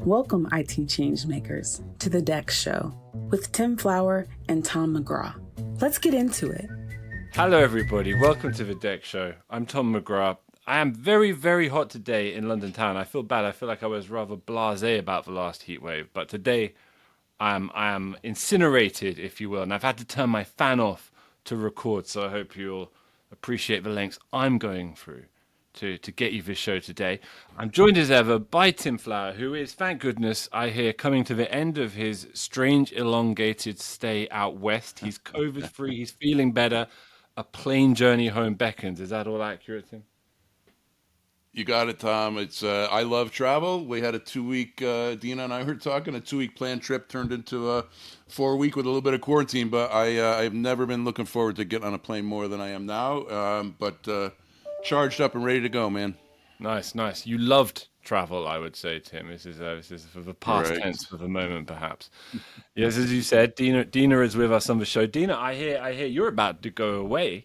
Welcome, IT changemakers, to the DEX Show with Tim Flower and Tom McGraw. Let's get into it. Hello, everybody. Welcome to the DEX Show. I'm Tom McGraw. I am very, very hot today in London town. I feel bad. I feel like I was rather blasé about the last heat wave, but today I am incinerated, if you will, and I've had to turn my fan off to record. So I hope you'll appreciate the lengths I'm going through to get you this show today. I'm joined as ever by Tim Flower, who is, thank goodness, I hear, coming to the end of his strange elongated stay out west. He's COVID-free. He's feeling better. A plane journey home beckons. Is that all accurate, Tim? You got it, Tom. It's I love travel. We had a 2-week, Dina and I were talking, a 2-week planned trip turned into a 4-week with a little bit of quarantine. But I've never been looking forward to getting on a plane more than I am now. But charged up and ready to go, man. Nice, nice. You loved travel, I would say, Tim. This is for the past Right. tense for the moment, perhaps. Yes, as you said, Dina is with us on the show. Dina, I hear you're about to go away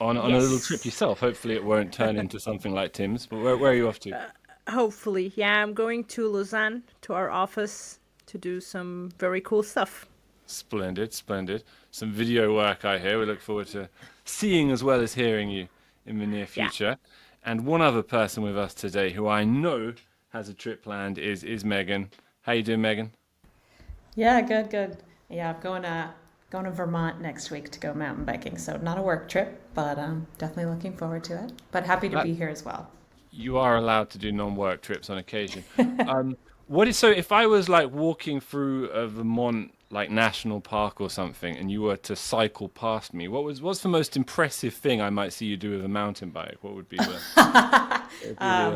on a little trip yourself. Hopefully, it won't turn into something like Tim's. But where are you off to? Hopefully, yeah. I'm going to Lausanne, to our office, to do some very cool stuff. Splendid, splendid. Some video work, I hear. We look forward to seeing as well as hearing you in the near future. And one other person with us today who I know has a trip planned is Megan. How you doing, Megan? Yeah, good. Yeah, I'm going to Vermont next week to go mountain biking. So not a work trip, but definitely looking forward to it. But happy to be here as well. You are allowed to do non-work trips on occasion. So if I was like walking through a Vermont like national park or something, and you were to cycle past me, what's the most impressive thing I might see you do with a mountain bike? What would be the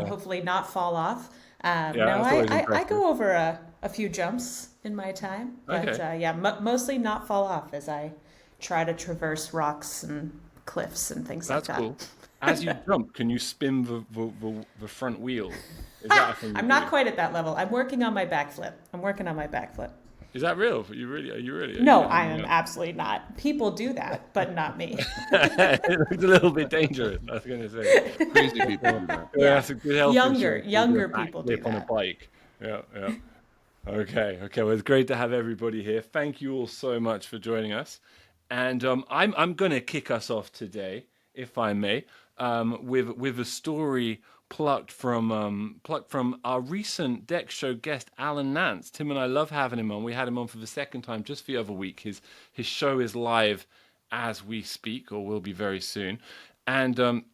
Hopefully not fall off. Yeah, No, that's always I impressive. go over a few jumps in my time, but Okay. mostly not fall off as I try to traverse rocks and cliffs and things That's like that. cool. As you jump, can you spin the front wheel? Is that a thing you I'm do? not quite at that level. I'm working on my backflip. Is that real? Are you really? No, I am absolutely not. People do that, but not me. It looks a little bit dangerous, I was going to say. Crazy people do that. Yeah, that's a good health insurance to do Younger a people do backflip on a that. bike. Yeah. Okay. Well, it's great to have everybody here. Thank you all so much for joining us. And I'm going to kick us off today, if I may, with a story plucked from our recent DEX Show guest, Alan Nance. Tim and I love having him on. We had him on for the second time just the other week. His show is live as we speak, or will be very soon. And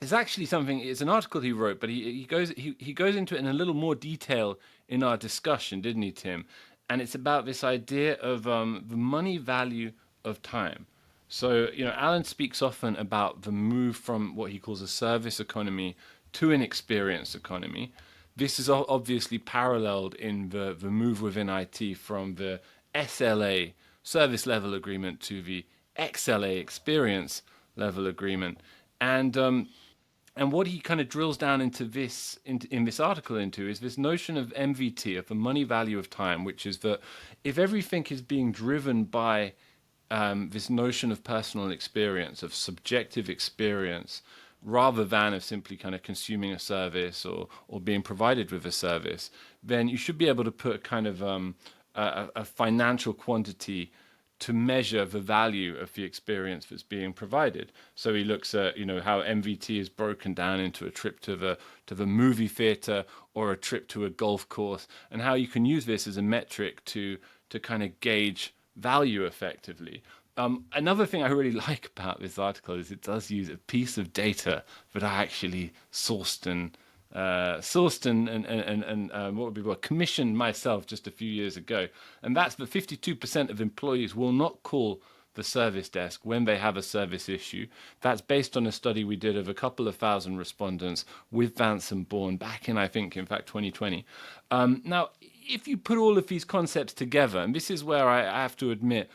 it's actually it's an article he wrote, but he goes into it in a little more detail in our discussion, didn't he, Tim? And it's about this idea of the money value of time. So, Alan speaks often about the move from what he calls a service economy to an experience economy. This is obviously paralleled in the move within IT from the SLA, service level agreement, to the XLA, experience level agreement. And what he kind of drills down into in this article is this notion of MVT, of the money value of time, which is that if everything is being driven by this notion of personal experience, of subjective experience, rather than of simply kind of consuming a service or being provided with a service, then you should be able to put kind of a financial quantity to measure the value of the experience that's being provided. So he looks at how MVT is broken down into a trip to the movie theater or a trip to a golf course, and how you can use this as a metric to kind of gauge value effectively. Another thing I really like about this article is it does use a piece of data that I actually sourced and commissioned myself just a few years ago, and that's that 52% of employees will not call the service desk when they have a service issue. That's based on a study we did of a couple of thousand respondents with Vance and Bourne back in, I think, in fact, 2020. Now, if you put all of these concepts together, and this is where I have to admit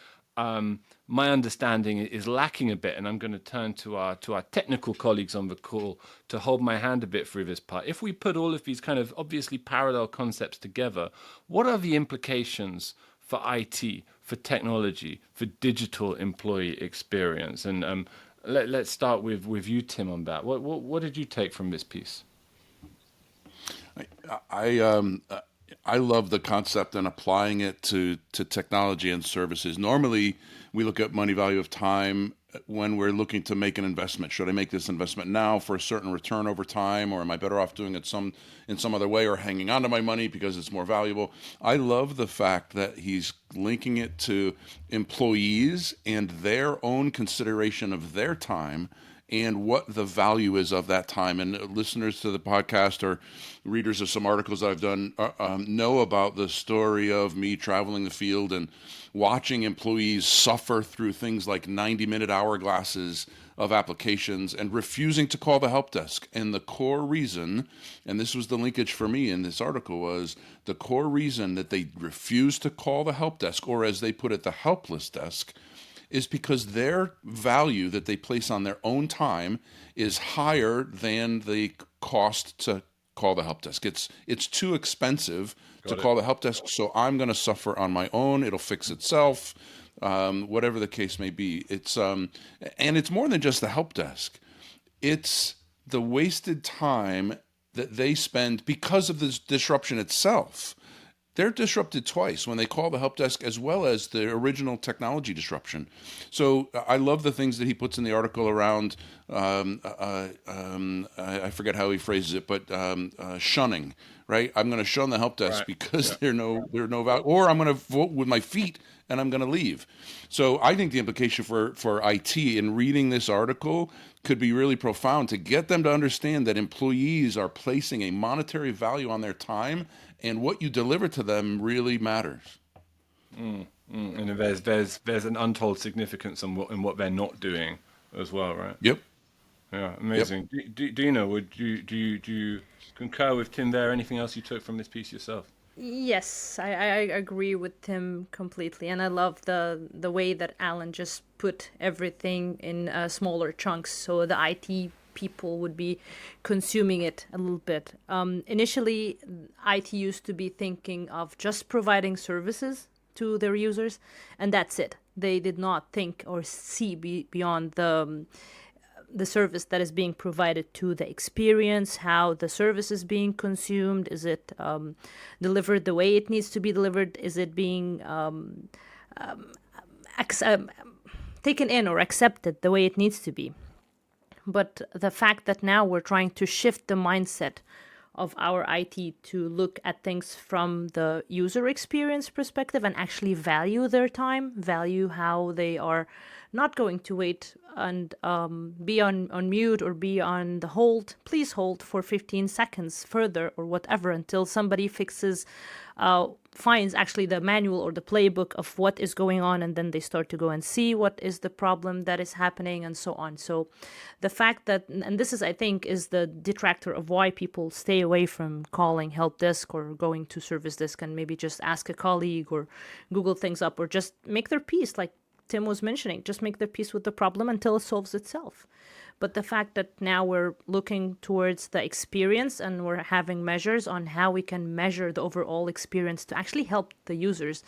my understanding is lacking a bit, and I'm going to turn to our technical colleagues on the call to hold my hand a bit through this part. If we put all of these kind of obviously parallel concepts together, what are the implications for IT, for technology, for digital employee experience? And let's start with you, Tim, on that. What did you take from this piece? I love the concept and applying it to technology and services. Normally, we look at money value of time when we're looking to make an investment. Should I make this investment now for a certain return over time, or am I better off doing it in some other way, or hanging on to my money because it's more valuable? I love the fact that he's linking it to employees and their own consideration of their time and what the value is of that time. And listeners to the podcast or readers of some articles I've done know about the story of me traveling the field and watching employees suffer through things like 90-minute hourglasses of applications and refusing to call the help desk. And the core reason, and this was the linkage for me in this article, was the core reason that they refused to call the help desk, or as they put it, the helpless desk, is because their value that they place on their own time is higher than the cost to call the help desk. It's too expensive to call the help desk, so I'm going to suffer on my own. It'll fix itself, whatever the case may be. And it's more than just the help desk. It's the wasted time that they spend because of this disruption itself. They're disrupted twice when they call the help desk, as well as the original technology disruption. So I love the things that he puts in the article around, I forget how he phrases it, but shunning, right? I'm going to shun the help desk because they're no value, or I'm going to vote with my feet and I'm going to leave. So I think the implication for IT in reading this article could be really profound, to get them to understand that employees are placing a monetary value on their time, and what you deliver to them really matters. And there's an untold significance in what they're not doing as well, right? Yep. Yeah, amazing. Yep. Dina, do you concur with Tim there? Anything else you took from this piece yourself? Yes, I agree with Tim completely, and I love the way that Alan just put everything in smaller chunks, so the IT people would be consuming it a little bit. Initially, IT used to be thinking of just providing services to their users, and that's it. They did not think or see beyond the service that is being provided to the experience, how the service is being consumed. Is it delivered the way it needs to be delivered? Is it being taken in or accepted the way it needs to be? But the fact that now we're trying to shift the mindset of our IT to look at things from the user experience perspective and actually value their time, value how they are not going to wait and be on mute or be on the hold. Please hold for 15 seconds further or whatever until somebody finds actually the manual or the playbook of what is going on, and then they start to go and see what is the problem that is happening and so on. So the fact that, and this is, I think, is the detractor of why people stay away from calling help desk or going to service desk and maybe just ask a colleague or Google things up or just make their peace, like Tim was mentioning, just make their peace with the problem until it solves itself. But the fact that now we're looking towards the experience and we're having measures on how we can measure the overall experience to actually help the users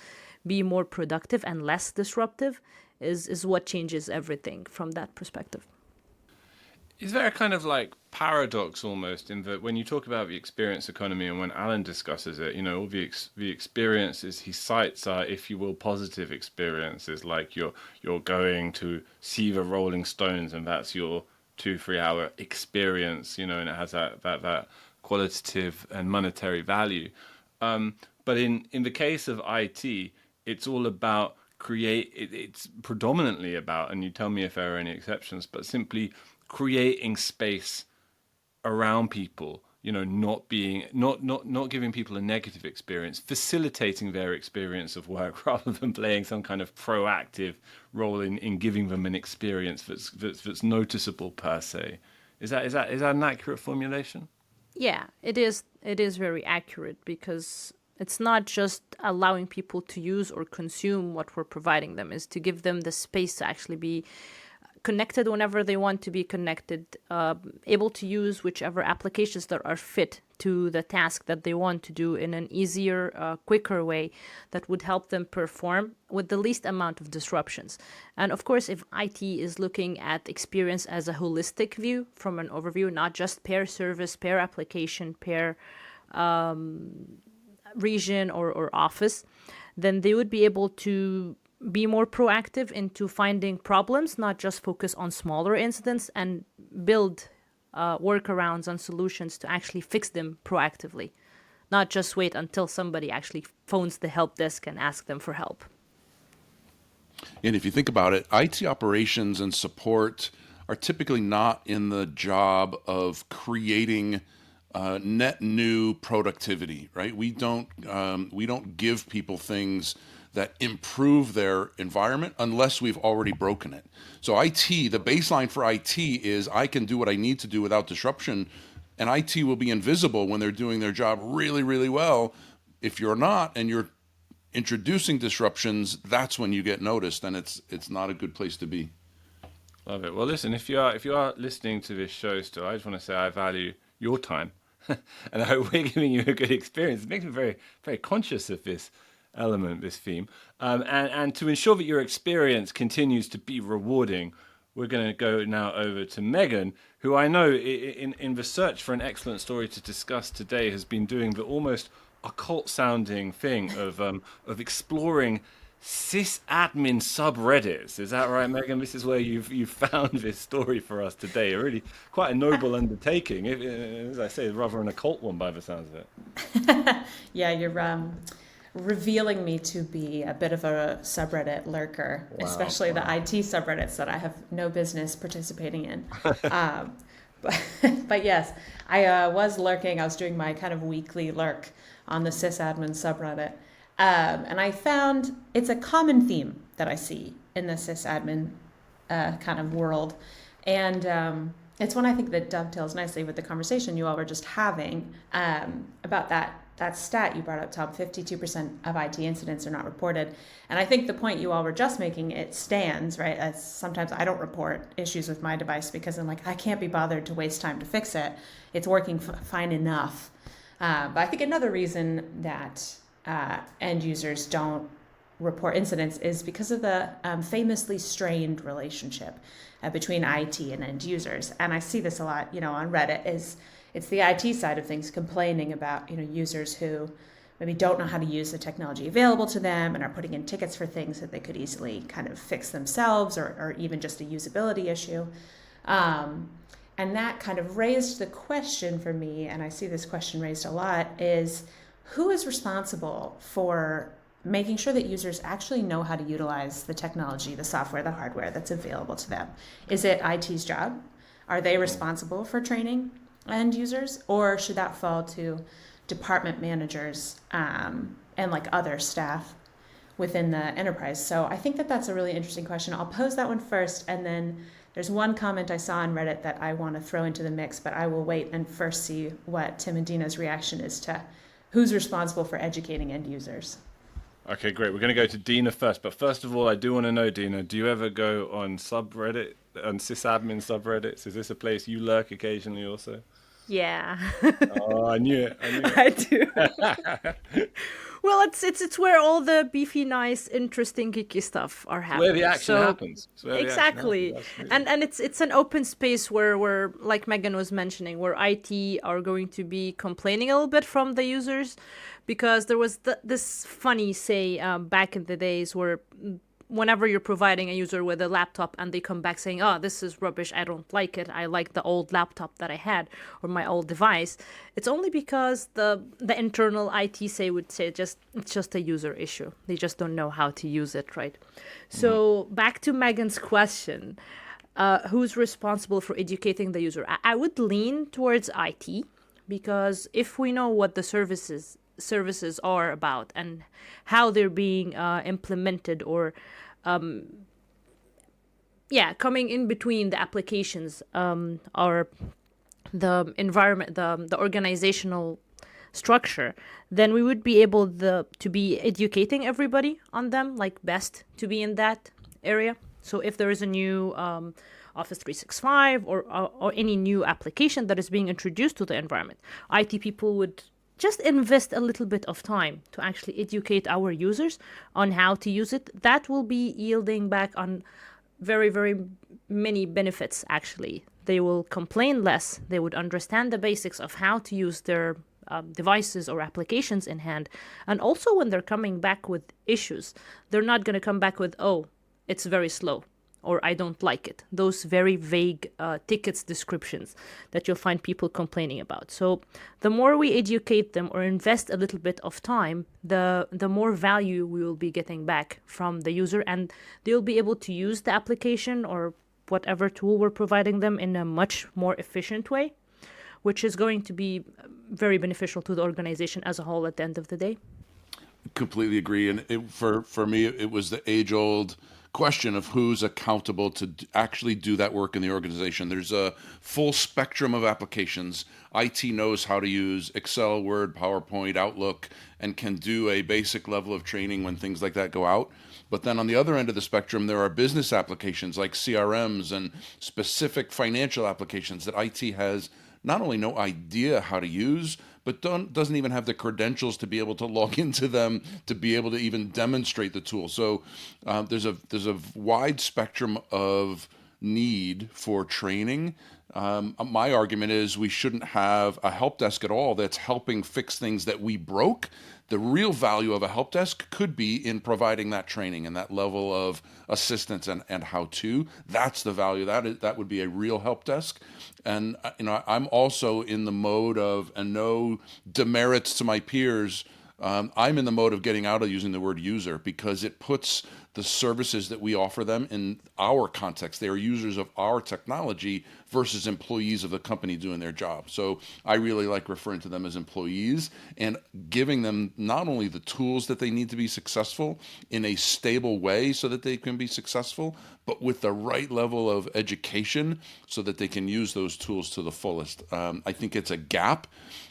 be more productive and less disruptive is what changes everything from that perspective. Is there a kind of like paradox almost in that when you talk about the experience economy and when Alan discusses it, all the experiences he cites are, if you will, positive experiences, like you're going to see the Rolling Stones and that's your 2-3 hour experience, and it has that qualitative and monetary value. But in the case of IT, it's all about it's predominantly about, and you tell me if there are any exceptions, but simply creating space around people, not giving people a negative experience, facilitating their experience of work rather than playing some kind of proactive role in giving them an experience that's noticeable per se. Is that an accurate formulation? Yeah, it is very accurate, because it's not just allowing people to use or consume what we're providing them, is to give them the space to actually be connected whenever they want to be connected, able to use whichever applications that are fit to the task that they want to do in an easier, quicker way that would help them perform with the least amount of disruptions. And of course, if IT is looking at experience as a holistic view from an overview, not just per service, per application, per region or office, then they would be able to be more proactive into finding problems, not just focus on smaller incidents, and build workarounds and solutions to actually fix them proactively, not just wait until somebody actually phones the help desk and asks them for help. And if you think about it, IT operations and support are typically not in the job of creating net new productivity, right? We don't give people things that improve their environment unless we've already broken it. So IT, the baseline for IT is I can do what I need to do without disruption, and IT will be invisible when they're doing their job really, really well. If you're not and you're introducing disruptions, that's when you get noticed, and it's not a good place to be. Love it. Well, listen, if you are listening to this show still, I just want to say I value your time, and I hope we're giving you a good experience. It makes me very, very conscious of this element, this theme, and to ensure that your experience continues to be rewarding, we're going to go now over to Megan, who I know in the search for an excellent story to discuss today has been doing the almost occult-sounding thing of exploring sysadmin subreddits. Is that right, Megan? This is where you've found this story for us today. A really quite a noble undertaking. As I say, rather an occult one by the sounds of it. Yeah, you're revealing me to be a bit of a subreddit lurker, especially the IT subreddits that I have no business participating in. But yes, I was lurking. I was doing my kind of weekly lurk on the Sysadmin subreddit. And I found it's a common theme that I see in the Sysadmin kind of world. And it's one I think that dovetails nicely with the conversation you all were just having about that stat you brought up, Tom. 52% of IT incidents are not reported. And I think the point you all were just making, it stands, right? As sometimes I don't report issues with my device because I'm like, I can't be bothered to waste time to fix it. It's working fine enough. But I think another reason that end users don't report incidents is because of the famously strained relationship between IT and end users. And I see this a lot, on Reddit. It's the IT side of things complaining about, users who maybe don't know how to use the technology available to them and are putting in tickets for things that they could easily kind of fix themselves, or even just a usability issue. And that kind of raised the question for me, and I see this question raised a lot, is who is responsible for making sure that users actually know how to utilize the technology, the software, the hardware that's available to them? Is it IT's job? Are they responsible for training end users, or should that fall to department managers and like other staff within the enterprise? So I think that that's a really interesting question. I'll pose that one first, and then there's one comment I saw on Reddit that I want to throw into the mix, but I will wait and first see what Tim and Dina's reaction is to who's responsible for educating end users. Okay, great. We're going to go to Dina first. But first of all, I do want to know, Dina, do you ever go on subreddit, on sysadmin subreddits? Is this a place you lurk occasionally also? Yeah. Oh, I knew it. I do. Well, it's where all the beefy, nice, interesting, geeky stuff are happening. Where the action happens. Exactly. And it's an open space where, like Megan was mentioning, where IT are going to be complaining a little bit from the users, because there was this funny say back in the days where whenever you're providing a user with a laptop and they come back saying, oh, this is rubbish, I don't like it, I like the old laptop that I had or my old device, it's only because the internal IT would say it's just a user issue. They just don't know how to use it, right? So back to Megan's question, who's responsible for educating the user? I would lean towards IT, because if we know what the services are about and how they're being implemented, or coming in between the applications, or the environment, the organizational structure, then we would be able to be educating everybody on them, like best to be in that area. So if there is a new Office 365 or any new application that is being introduced to the environment, IT people would just invest a little bit of time to actually educate our users on how to use it. That will be yielding back on very, very many benefits, actually. They will complain less. They would understand the basics of how to use their devices or applications in hand. And also when they're coming back with issues, they're not going to come back with, oh, it's very slow, or I don't like it. Those very vague tickets descriptions that you'll find people complaining about. So the more we educate them or invest a little bit of time, the more value we will be getting back from the user, and they'll be able to use the application or whatever tool we're providing them in a much more efficient way, which is going to be very beneficial to the organization as a whole at the end of the day. Completely agree. And for me, it was the age-old question of who's accountable to actually do that work in the organization. There's a full spectrum of applications. IT knows how to use Excel, Word, PowerPoint, Outlook, and can do a basic level of training when things like that go out. But then on the other end of the spectrum, there are business applications like CRMs and specific financial applications that IT has not only no idea how to use, but doesn't even have the credentials to be able to log into them, to be able to even demonstrate the tool. So there's a wide spectrum of need for training. My argument is we shouldn't have a help desk at all that's helping fix things that we broke. The real value of a help desk could be in providing that training and that level of assistance and how to. That's the value. That would be a real help desk. And I'm also in the mode of, and no demerits to my peers, I'm in the mode of getting out of using the word user, because it puts the services that we offer them in our context. They are users of our technology versus employees of the company doing their job. So I really like referring to them as employees and giving them not only the tools that they need to be successful in a stable way so that they can be successful, but with the right level of education so that they can use those tools to the fullest. I think it's a gap,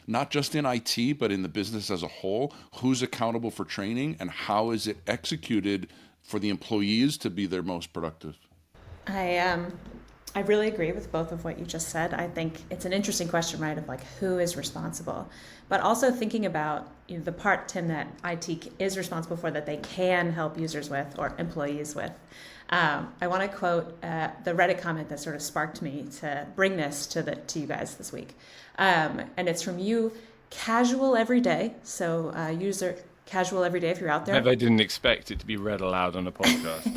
not just in IT, but in the business as a whole. Who's accountable for training and how is it executed for the employees to be their most productive? I really agree with both of what you just said. I think it's an interesting question, right, of like who is responsible, but also thinking about the part, Tim, that IT is responsible for, that they can help users with or employees with. I want to quote the Reddit comment that sort of sparked me to bring this to you guys this week, and it's from you, Casual Everyday. So user Casual Everyday, if you're out there. I didn't expect it to be read aloud on a podcast.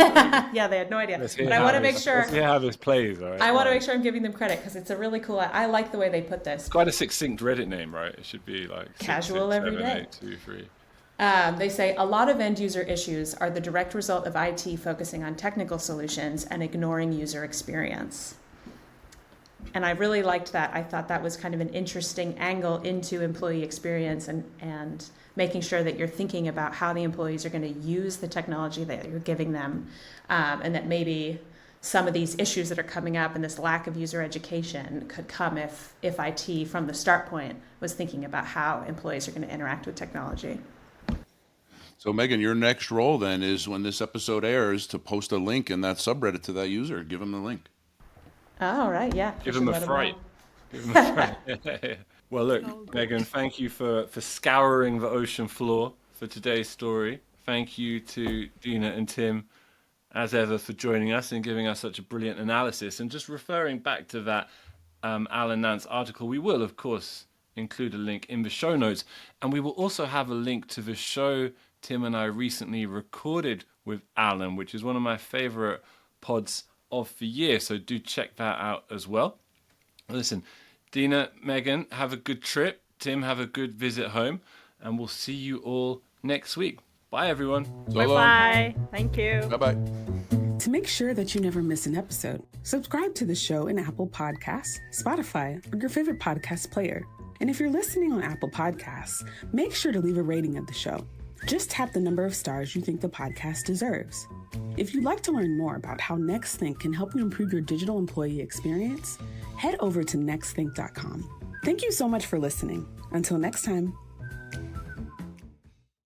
Yeah, they had no idea. But I want to make sure. Let's hear how this plays, all right? I want to make sure I'm giving them credit because it's a really cool. I like the way they put this. It's quite a succinct Reddit name, right? It should be like Casual Everyday. 8, 2, 3. They say a lot of end user issues are the direct result of IT focusing on technical solutions and ignoring user experience. And I really liked that. I thought that was kind of an interesting angle into employee experience and making sure that you're thinking about how the employees are going to use the technology that you're giving them, and that maybe some of these issues that are coming up and this lack of user education could come if IT from the start point was thinking about how employees are going to interact with technology. So Megan, your next role then is, when this episode airs, to post a link in that subreddit to that user. Give them the link. All right, yeah. Give them a fright. Well, look, Megan, thank you for scouring the ocean floor for today's story. Thank you to Dina and Tim, as ever, for joining us and giving us such a brilliant analysis. And just referring back to that Alan Nance article, we will, of course, include a link in the show notes. And we will also have a link to the show Tim and I recently recorded with Alan, which is one of my favorite pods of the year. So do check that out as well. Listen, Dina, Megan, have a good trip. Tim, have a good visit home. And we'll see you all next week. Bye, everyone. Bye-bye. Thank you. Bye-bye. To make sure that you never miss an episode, subscribe to the show in Apple Podcasts, Spotify, or your favorite podcast player. And if you're listening on Apple Podcasts, make sure to leave a rating of the show. Just tap the number of stars you think the podcast deserves. If you'd like to learn more about how NextThink can help you improve your digital employee experience, head over to nextthink.com. Thank you so much for listening. Until next time.